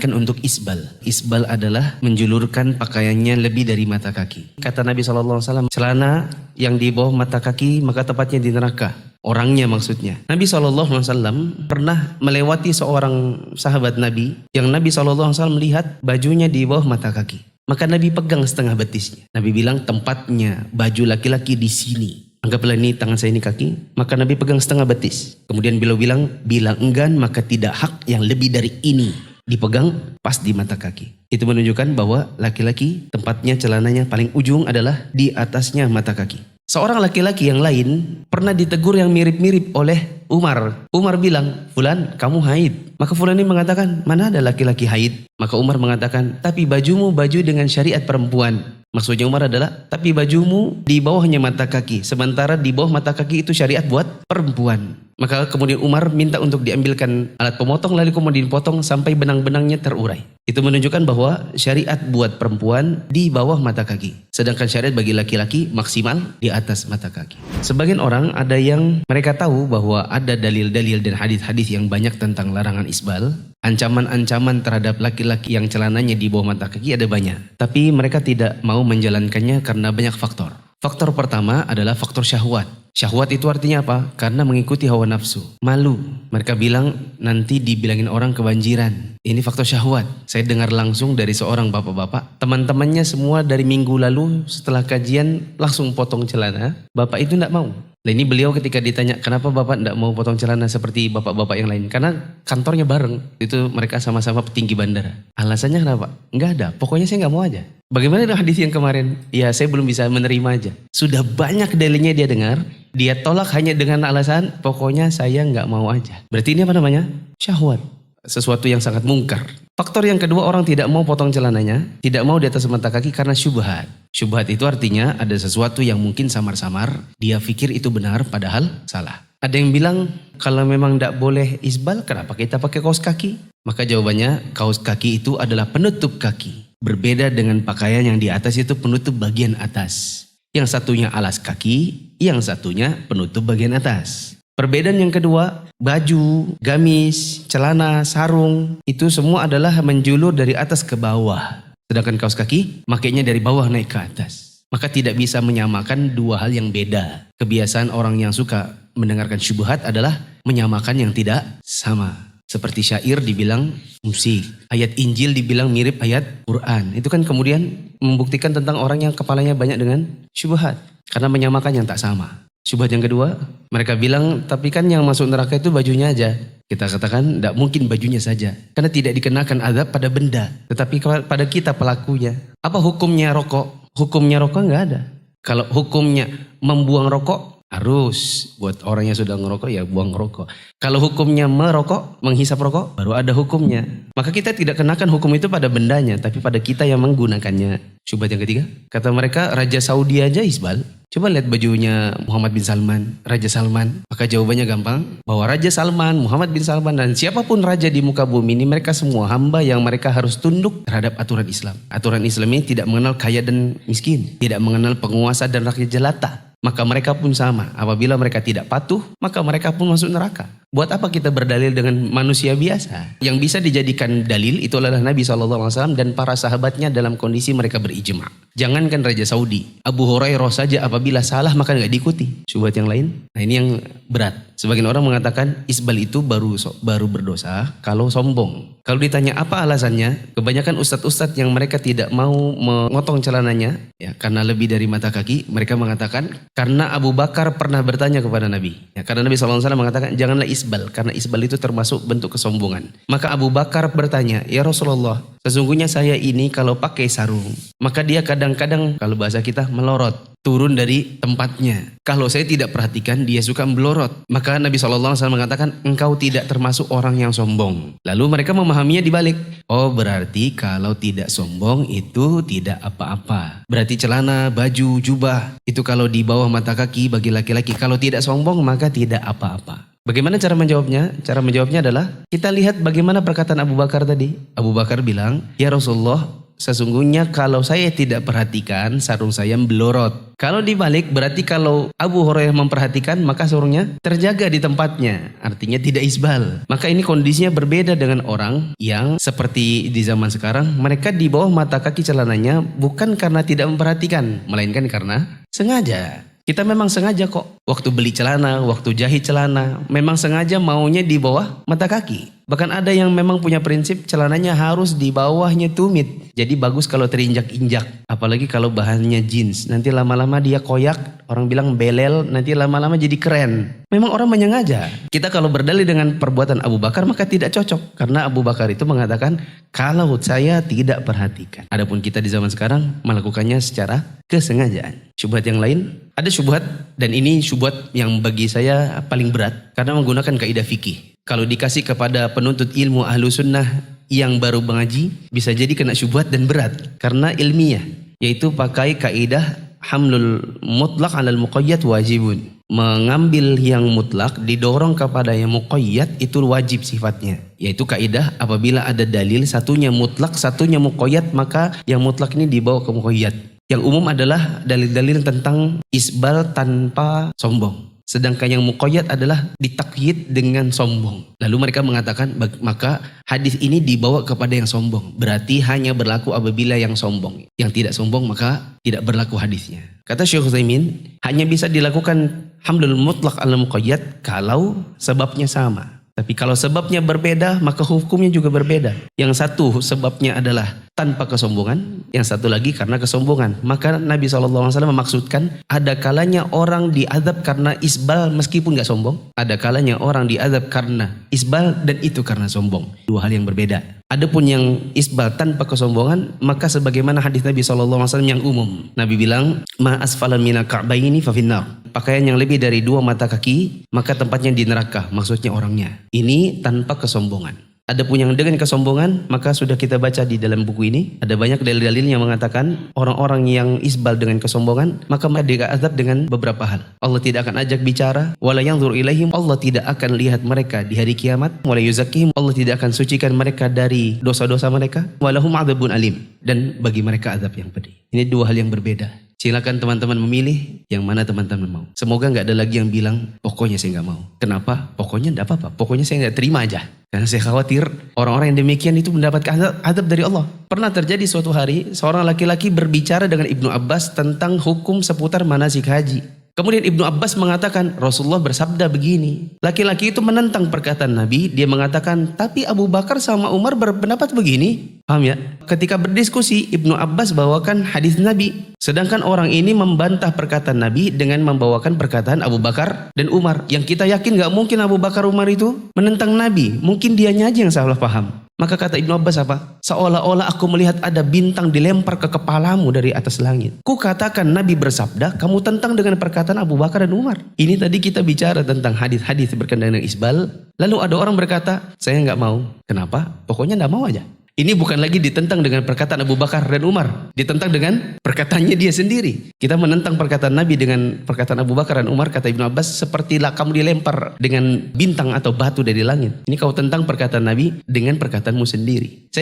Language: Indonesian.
Kan untuk isbal. Isbal adalah menjulurkan pakaiannya lebih dari mata kaki. Kata Nabi SAW, celana yang di bawah mata kaki maka tepatnya di neraka. Orangnya maksudnya. Nabi SAW pernah melewati seorang sahabat Nabi yang Nabi SAW melihat bajunya di bawah mata kaki. Maka Nabi pegang setengah betisnya. Nabi bilang tempatnya baju laki-laki di sini. Anggaplah ini tangan saya, ini kaki. Maka Nabi pegang setengah betis. Kemudian beliau bilang, bila enggan maka tidak hak yang lebih dari ini dipegang pas di mata kaki. Itu menunjukkan bahwa laki-laki tempatnya celananya paling ujung adalah di atasnya mata kaki. Seorang laki-laki yang lain pernah ditegur yang mirip-mirip oleh Umar. Umar bilang, Fulan kamu haid. Maka Fulan ini mengatakan, mana ada laki-laki haid? Maka Umar mengatakan, tapi bajumu baju dengan syariat perempuan. Maksudnya Umar adalah, tapi bajumu di bawahnya mata kaki. Sementara di bawah mata kaki itu syariat buat perempuan. Maka kemudian Umar minta untuk diambilkan alat pemotong, lalu kemudian dipotong sampai benang-benangnya terurai. Itu menunjukkan bahwa syariat buat perempuan di bawah mata kaki. Sedangkan syariat bagi laki-laki maksimal di atas mata kaki. Sebagian orang ada yang mereka tahu bahwa ada dalil-dalil dan hadis-hadis yang banyak tentang larangan isbal. Ancaman-ancaman terhadap laki-laki yang celananya di bawah mata kaki ada banyak. Tapi mereka tidak mau menjalankannya karena banyak faktor. Faktor pertama adalah faktor syahwat. Syahwat itu artinya apa? Karena mengikuti hawa nafsu. Malu. Mereka bilang nanti dibilangin orang kebanjiran. Ini faktor syahwat. Saya dengar langsung dari seorang bapak-bapak. Teman-temannya semua dari minggu lalu setelah kajian langsung potong celana. Bapak itu tidak mau. Nah ini beliau ketika ditanya kenapa bapak tidak mau potong celana seperti bapak-bapak yang lain. Karena kantornya bareng. Itu mereka sama-sama petinggi bandara. Alasannya kenapa? Enggak ada. Pokoknya saya nggak mau aja. Bagaimana dengan hadis yang kemarin? Ya saya belum bisa menerima aja. Sudah banyak dalilnya dia dengar. Dia tolak hanya dengan alasan pokoknya saya nggak mau aja. Berarti ini apa namanya? Syahwat. Sesuatu yang sangat mungkar. Faktor yang kedua, orang tidak mau potong celananya, tidak mau di atas mata kaki karena syubhat. Syubhat itu artinya ada sesuatu yang mungkin samar-samar, dia pikir itu benar padahal salah. Ada yang bilang kalau memang tidak boleh isbal, kenapa kita pakai kaos kaki? Maka jawabannya, kaos kaki itu adalah penutup kaki. Berbeda dengan pakaian yang di atas itu penutup bagian atas. Yang satunya alas kaki, yang satunya penutup bagian atas. Perbedaan yang kedua, baju, gamis, celana, sarung, itu semua adalah menjulur dari atas ke bawah. Sedangkan kaos kaki, makainya dari bawah naik ke atas. Maka tidak bisa menyamakan dua hal yang beda. Kebiasaan orang yang suka mendengarkan syubhat adalah menyamakan yang tidak sama. Seperti syair dibilang musik, ayat Injil dibilang mirip ayat Quran. Itu kan kemudian membuktikan tentang orang yang kepalanya banyak dengan syubhat. Karena menyamakan yang tak sama. Syubhat yang kedua, mereka bilang tapi kan yang masuk neraka itu bajunya aja. Kita katakan tidak mungkin bajunya saja. Karena tidak dikenakan azab pada benda. Tetapi pada kita pelakunya. Apa hukumnya rokok? Hukumnya rokok nggak ada. Kalau hukumnya membuang rokok, harus buat orang yang sudah ngerokok ya buang rokok. Kalau hukumnya merokok, menghisap rokok, baru ada hukumnya. Maka kita tidak kenakan hukum itu pada bendanya, tapi pada kita yang menggunakannya. Syubhat yang ketiga, kata mereka Raja Saudi aja isbal. Coba lihat bajunya Muhammad bin Salman, Raja Salman. Maka jawabannya gampang, bahwa Raja Salman, Muhammad bin Salman, dan siapapun raja di muka bumi ini, mereka semua hamba yang mereka harus tunduk terhadap aturan Islam. Aturan Islam ini tidak mengenal kaya dan miskin, tidak mengenal penguasa dan rakyat jelata. Maka mereka pun sama, apabila mereka tidak patuh, maka mereka pun masuk neraka. Buat apa kita berdalil dengan manusia biasa? Yang bisa dijadikan dalil itu adalah Nabi SAW dan para sahabatnya dalam kondisi mereka berijma'. Jangankan Raja Saudi, Abu Hurairah saja apabila salah maka nggak diikuti. Syubhat yang lain, nah ini yang berat. Sebagian orang mengatakan isbal itu baru berdosa kalau sombong. Kalau ditanya apa alasannya, kebanyakan ustadz-ustadz yang mereka tidak mau memotong celananya, ya karena lebih dari mata kaki, mereka mengatakan karena Abu Bakar pernah bertanya kepada Nabi. Ya, karena Nabi SAW mengatakan janganlah isbal, karena isbal itu termasuk bentuk kesombongan. Maka Abu Bakar bertanya, ya Rasulullah, sesungguhnya saya ini kalau pakai sarung, maka dia kadang-kadang kalau bahasa kita melorot. Turun dari tempatnya. Kalau saya tidak perhatikan dia suka melorot. Maka Nabi SAW mengatakan engkau tidak termasuk orang yang sombong. Lalu mereka memahaminya dibalik. Oh berarti kalau tidak sombong itu tidak apa-apa. Berarti celana, baju, jubah itu kalau di bawah mata kaki bagi laki-laki. Kalau tidak sombong maka tidak apa-apa. Bagaimana cara menjawabnya? Cara menjawabnya adalah kita lihat bagaimana perkataan Abu Bakar tadi. Abu Bakar bilang, ya Rasulullah, sesungguhnya kalau saya tidak perhatikan, sarung saya belorot. Kalau dibalik, berarti kalau Abu Hurairah memperhatikan, maka sarungnya terjaga di tempatnya. Artinya tidak isbal. Maka ini kondisinya berbeda dengan orang yang seperti di zaman sekarang, mereka di bawah mata kaki celananya bukan karena tidak memperhatikan, melainkan karena sengaja. Kita memang sengaja kok, waktu beli celana, waktu jahit celana, memang sengaja maunya di bawah mata kaki. Bahkan ada yang memang punya prinsip celananya harus di bawahnya tumit. Jadi bagus kalau terinjak-injak. Apalagi kalau bahannya jeans. Nanti lama-lama dia koyak, orang bilang belel, nanti lama-lama jadi keren. Memang orang menyengaja. Kita kalau berdalil dengan perbuatan Abu Bakar maka tidak cocok. Karena Abu Bakar itu mengatakan, kalau saya tidak perhatikan. Adapun kita di zaman sekarang melakukannya secara kesengajaan. Syubhat yang lain, ada syubhat dan ini syubhat yang bagi saya paling berat. Karena menggunakan kaidah fikih. Kalau dikasih kepada penuntut ilmu ahlu sunnah yang baru mengaji, bisa jadi kena syubhat dan berat. Karena ilmiah, yaitu pakai kaidah hamlul mutlak alal muqayyad wajibun. Mengambil yang mutlak didorong kepada yang muqayyad itu wajib sifatnya. Yaitu kaidah apabila ada dalil satunya mutlak, satunya muqayyad, maka yang mutlak ini dibawa ke muqayyad. Yang umum adalah dalil-dalil tentang isbal tanpa sombong. Sedangkan yang muqayyad adalah ditakyid dengan sombong. Lalu mereka mengatakan maka hadis ini dibawa kepada yang sombong. Berarti hanya berlaku apabila yang sombong. Yang tidak sombong maka tidak berlaku hadisnya. Kata Syekh Utsaimin, hanya bisa dilakukan hamlul mutlaq ala muqayyad kalau sebabnya sama. Tapi kalau sebabnya berbeda maka hukumnya juga berbeda. Yang satu sebabnya adalah tanpa kesombongan, yang satu lagi karena kesombongan. Maka Nabi SAW memaksudkan ada kalanya orang diazab karena isbal meskipun gak sombong. Ada kalanya orang diazab karena isbal dan itu karena sombong. Dua hal yang berbeda. Adapun yang isbal tanpa kesombongan, maka sebagaimana hadis Nabi SAW yang umum. Nabi bilang, ma asfala mina ka'baini fa finnar. Pakaian yang lebih dari 2 mata kaki, maka tempatnya di neraka, maksudnya orangnya. Ini tanpa kesombongan. Adapun yang dengan kesombongan, maka sudah kita baca di dalam buku ini. Ada banyak dalil-dalil yang mengatakan orang-orang yang isbal dengan kesombongan, maka mereka diazab dengan beberapa hal. Allah tidak akan ajak bicara, wala yanzur ilaihim, Allah tidak akan lihat mereka di hari kiamat, wala yuzakkihim, Allah tidak akan sucikan mereka dari dosa-dosa mereka, walahum adzabun alim, dan bagi mereka azab yang pedih. Ini 2 hal yang berbeda. Silakan teman-teman memilih yang mana teman-teman mau. Semoga nggak ada lagi yang bilang pokoknya saya nggak mau. Kenapa? Pokoknya nggak apa-apa. Pokoknya saya nggak terima aja. Karena saya khawatir orang-orang yang demikian itu mendapatkan azab dari Allah. Pernah terjadi suatu hari seorang laki-laki berbicara dengan Ibnu Abbas tentang hukum seputar manasik haji. Kemudian Ibnu Abbas mengatakan, Rasulullah bersabda begini. Laki-laki itu menentang perkataan Nabi. Dia mengatakan, tapi Abu Bakar sama Umar berpendapat begini. Paham ya? Ketika berdiskusi, Ibnu Abbas bawakan hadis Nabi. Sedangkan orang ini membantah perkataan Nabi dengan membawakan perkataan Abu Bakar dan Umar. Yang kita yakin gak mungkin Abu Bakar Umar itu menentang Nabi. Mungkin dianya aja yang salah paham. Maka kata Ibnu Abbas apa? Seolah-olah aku melihat ada bintang dilempar ke kepalamu dari atas langit. Ku katakan Nabi bersabda, kamu tentang dengan perkataan Abu Bakar dan Umar. Ini tadi kita bicara tentang hadis-hadis berkenaan dengan isbal. Lalu ada orang berkata, saya nggak mau. Kenapa? Pokoknya nggak mau aja. Ini bukan lagi ditentang dengan perkataan Abu Bakar dan Umar. Ditentang dengan perkataannya dia sendiri. Kita menentang perkataan Nabi dengan perkataan Abu Bakar dan Umar. Kata Ibnu Abbas, sepertilah kamu dilempar dengan bintang atau batu dari langit. Ini kau tentang perkataan Nabi dengan perkataanmu sendiri.